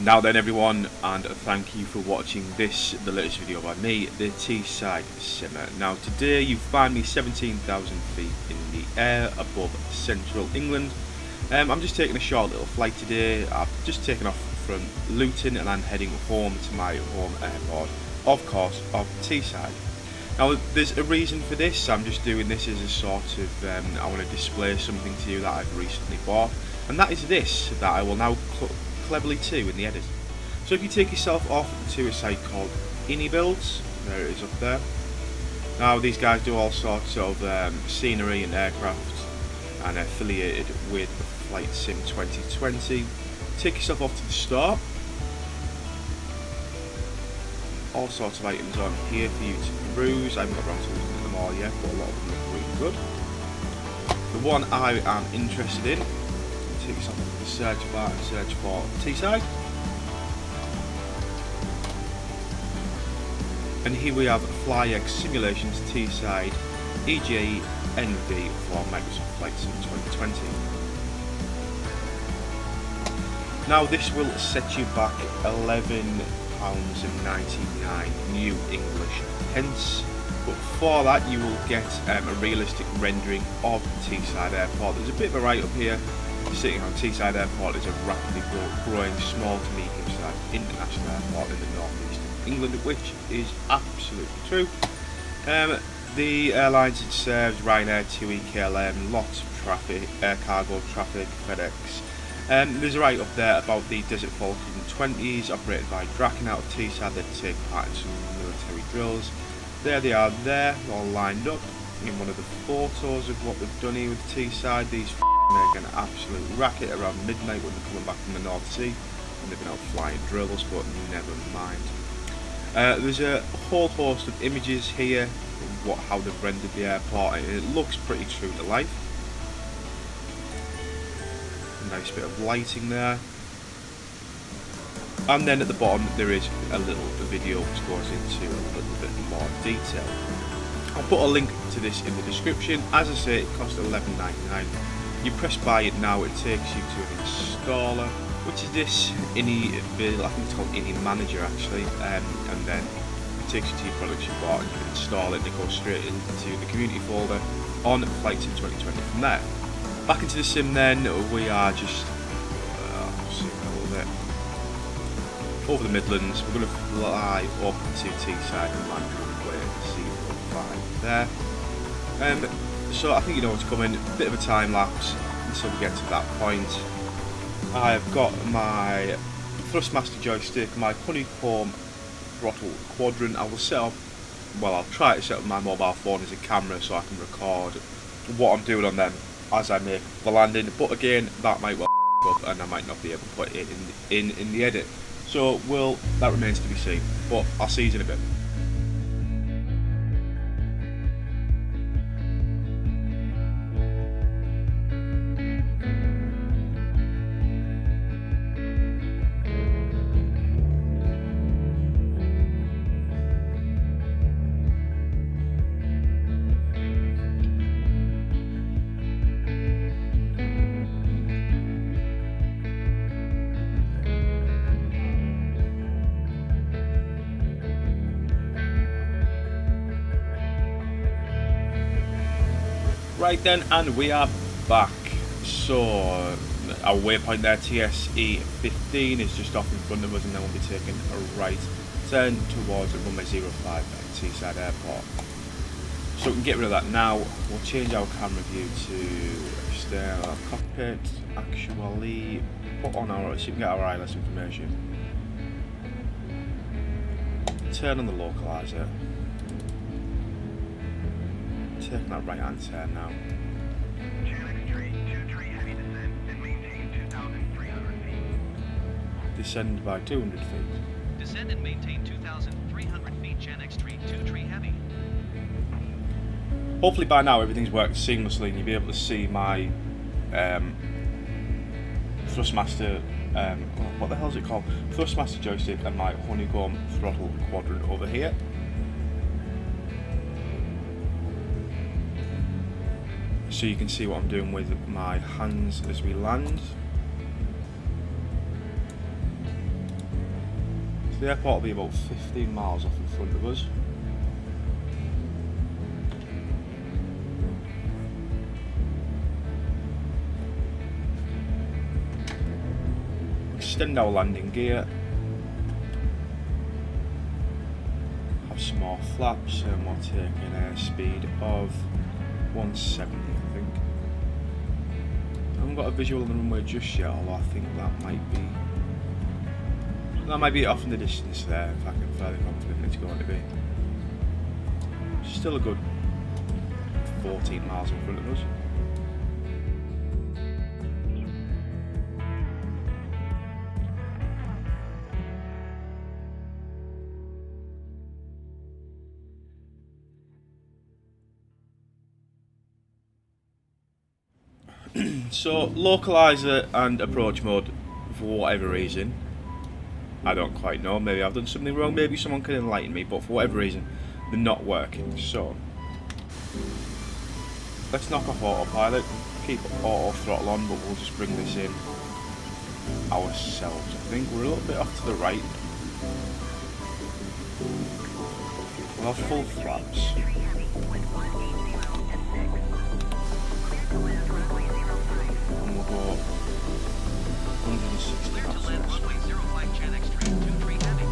Now then everyone, and thank you for watching the latest video by me, the Teesside Simmer. Now today you find me 17,000 feet in the air above central England. I'm just taking a short little flight today. I've just taken off from Luton and I'm heading home to my home airport, of course, of Teesside. Now there's a reason for this. I'm just doing this as a sort of, I want to display something to you that I've recently bought, and that is this, that I will now cleverly to in the edit. So if you take yourself off to a site called InnyBuilds, there it is up there. Now these guys do all sorts of scenery and aircraft and affiliated with Flight Sim 2020. Take yourself off to the store. All sorts of items on here for you to peruse. I haven't got around to looking at them all yet, but a lot of them look really good. The one I am interested in, take yourself off to the search bar and search for Teesside. And here we have FlyX Simulations Teesside EGA NV for Microsoft Flight Sim 2020. Now this will set you back £11.99 new English pence, but for that you will get a realistic rendering of Teesside Airport. There's a bit of a write up here sitting on Teesside Airport is a rapidly growing small to medium-sized international airport in the northeast of England, which is absolutely true. The airlines it serves, Ryanair, TUI, KLM, lots of traffic, air cargo traffic, FedEx. There's a write up there about the Desert Falcon 20s operated by Draken out of Teesside that take part in some military drills. There they are there, all lined up in one of the photos of what they've done here with Teesside. These make an absolute racket around midnight when they're coming back from the North Sea, and they've been out flying drills, but never mind. There's a whole host of images here of how they've rendered the airport, and it looks pretty true to life. A nice bit of lighting there. And then at the bottom there is a little video which goes into a little bit more detail. I'll put a link to this in the description. As I say, it costs £11.99. You press buy it now, it takes you to an installer, which is this InnyBuild, I think it's called InnyManager actually, and then it takes you to your products you bought and you can install it and it goes straight into the community folder on Flight Sim 2020 from there. Back into the sim then, we are just zoom a little bit over the Midlands. We're going to fly up to Teesside and land runway C5 there. So I think you know what's coming, a bit of a time lapse until we get to that point. I have got my Thrustmaster joystick, my Honeycomb throttle quadrant. I will set up, well I'll try to set up my mobile phone as a camera so I can record what I'm doing on them as I make the landing, but again that might well up and I might not be able to put it in the edit. So that remains to be seen, but I'll see you in a bit. Right then, and we are back. So our waypoint there, TSE 15, is just off in front of us, and then we'll be taking a right turn towards runway 05 at Teesside Airport. So we can get rid of that now. We'll change our camera view to cockpit. Actually, put on so you can get our ILS information. Turn on the localizer. Taking that right hand turn now. Descend by 200 feet. Descend and maintain 2,300 feet, Gen X-Tree 2 heavy. Hopefully by now everything's worked seamlessly and you'll be able to see my Thrustmaster, what the hell is it called? Thrustmaster joystick and my Honeycomb throttle quadrant over here. so you can see what I'm doing with my hands as we land. The airport will be about 15 miles off in front of us. Extend our landing gear. Have some more flaps and we'll take an airspeed of 170, I think. I haven't got a visual on the runway just yet, although I think that might be off in the distance there, if I can fairly confident it's going to be. Still a good 14 miles in front of us. So, localizer and approach mode, for whatever reason, I don't quite know, maybe I've done something wrong, maybe someone can enlighten me, but for whatever reason, they're not working. So, let's knock off autopilot, keep auto throttle on, but we'll just bring this in ourselves. I think we're a little bit off to the right. We'll have full flaps. And we'll go 160 Clear to knots. land runway 05 Gen X-Tree 23 Heavy.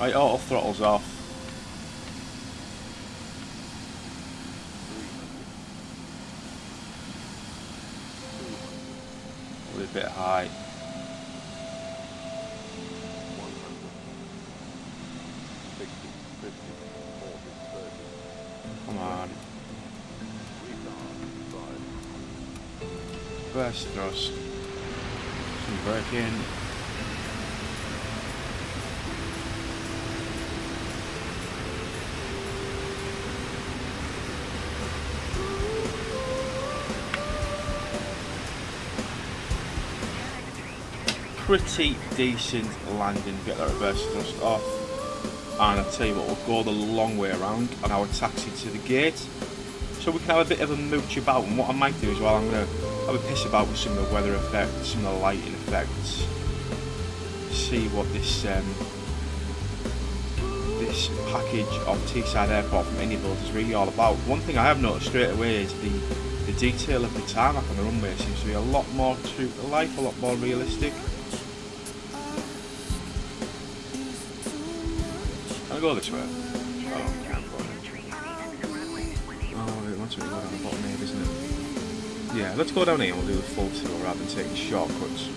Right, auto throttle's off. We're a bit high. Come on. Burst thrust. Some braking. Pretty decent landing, get that reverse thrust off, and I tell you what, we'll go the long way around on our taxi to the gate, so we can have a bit of a mooch about. And what I might do as well, I'm going to have a piss about with some of the weather effects, some of the lighting effects, see what this this package of Teesside Airport from Anybuild is really all about. One thing I have noticed straight away is the detail of the tarmac on the runway seems to be a lot more true to life, a lot more realistic. Can I go this way? Oh, I can't go there. Oh, it wants me to go down the bottom here, isn't it? Yeah, let's go down here and we'll do the full tour rather than taking shortcuts.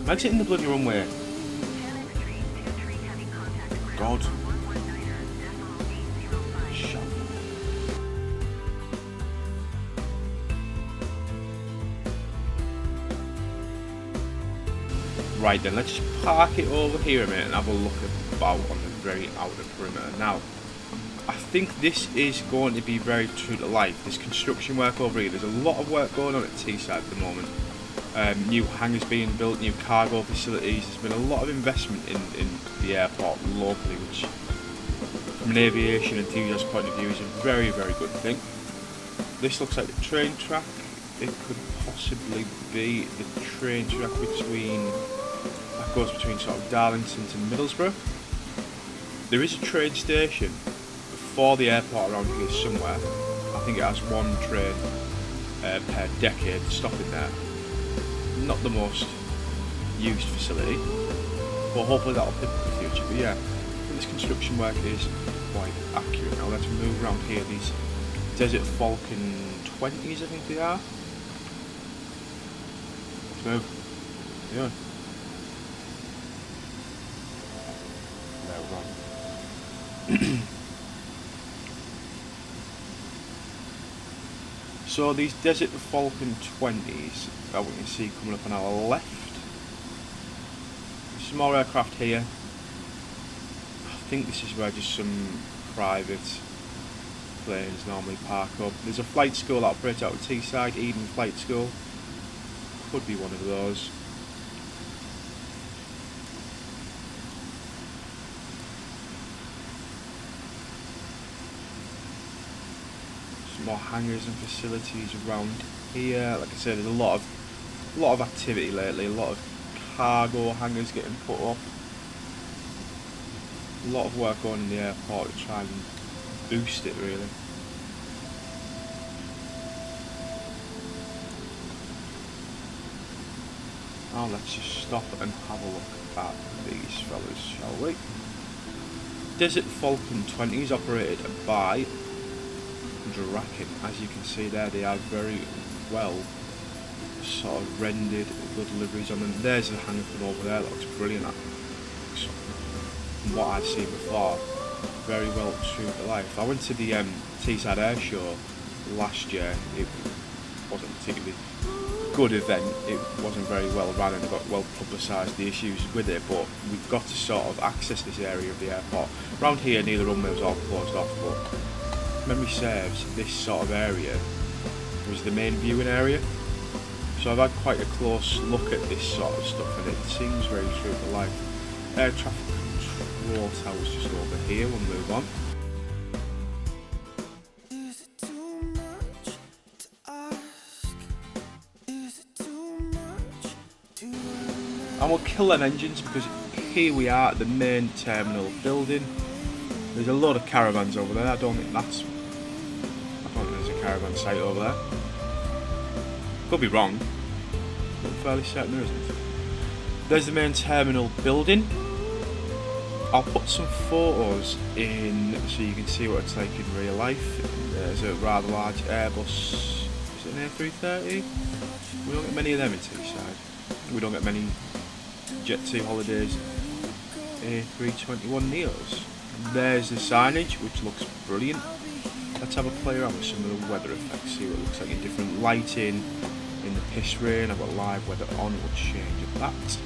I'm exiting the bloody runway. God. Shut. Right then, let's just park it over here a minute and have a look about on the very outer perimeter. Now, I think this is going to be very true to life. This construction work over here, there's a lot of work going on at Teesside at the moment. New hangars being built, new cargo facilities. There's been a lot of investment in the airport locally, which from an aviation enthusiast point of view is a very, very good thing. This looks like the train track. It could possibly be the train track that goes between sort of Darlington to Middlesbrough. There is a train station for the airport around here somewhere. I think it has one train per decade stopping there. Not the most used facility, but hopefully that'll pick up in the future. But yeah, this construction work is quite accurate. Now let's move around here. These Desert Falcon 20s, I think they are. Let's move. Yeah. There we're on. So these Desert Falcon 20s that we can see coming up on our left. There's some more aircraft here. I think this is where just some private planes normally park up. There's a flight school that operates out of Teesside, Eden Flight School. Could be one of those. More hangars and facilities around here. Like I said, there's a lot of activity lately. A lot of cargo hangars getting put up. A lot of work on in the airport to try and boost it, really. Now let's just stop and have a look at these fellas, shall we? Desert Falcon 20 is operated by Draken. As you can see there, they are very well sort of rendered, good deliveries on them. There's the hangar from over there, that looks brilliant. That looks, from what I've seen before, very well true to life. I went to the Teesside Air Show last year. It wasn't a particularly good event. It wasn't very well run and got well publicised, the issues with it, but we've got to sort of access this area of the airport. Around here near the runway was all closed off, but memory serves, this sort of area was the main viewing area, so I've had quite a close look at this sort of stuff and it seems very true to life. Air traffic control tower's just over here, we'll move on. And we'll kill them engines because here we are at the main terminal building. There's a lot of caravans over there. I don't think there's a caravan site over there. Could be wrong, but I'm fairly certain there isn't. There's the main terminal building. I'll put some photos in so you can see what it's like in real life. There's a rather large Airbus, is it an A330? We don't get many of them in Teesside. We don't get many Jet2 Holidays A321 Neos. There's the signage, which looks brilliant. Let's have a play around with some of the weather effects, see what it looks like in different lighting, in the piss rain. I've got live weather on, we'll change that.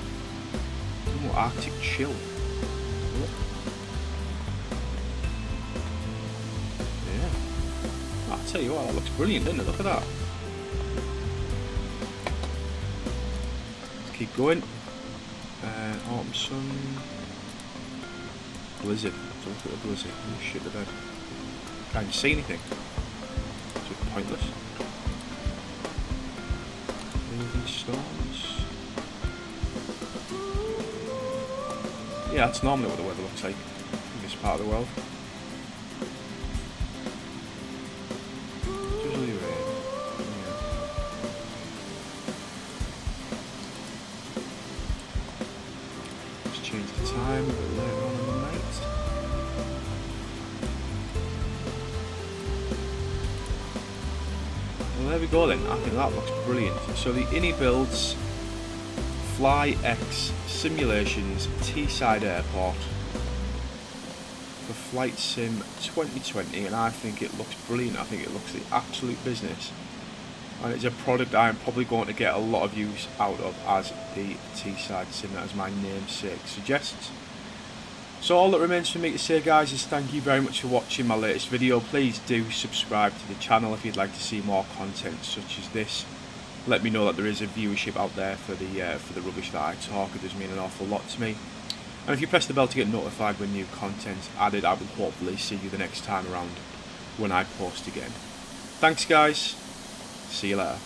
More Arctic chill. Yeah. I'll tell you what, that looks brilliant, doesn't it? Look at that. Let's keep going. Autumn sun. Blizzard. Let's look at the blizzard. Oh shit, the bed. Can't even see anything. It's just pointless. Moving storms. Yeah, that's normally what the weather looks like in this part of the world. It's usually rain. Yeah. Let's change the time a bit later on in the night. Well, there we go then. I think that looks brilliant. So the INI builds Fly X Simulations Teesside Airport for Flight Sim 2020, and I think it looks brilliant. I think it looks the absolute business, and it's a product I am probably going to get a lot of use out of as the Teesside Sim, as my namesake suggests. So all that remains for me to say, guys, is thank you very much for watching my latest video. Please do subscribe to the channel if you'd like to see more content such as this. Let me know that there is a viewership out there for the rubbish that I talk. It does mean an awful lot to me. And if you press the bell to get notified when new content's added, I will hopefully see you the next time around when I post again. Thanks, guys. See you later.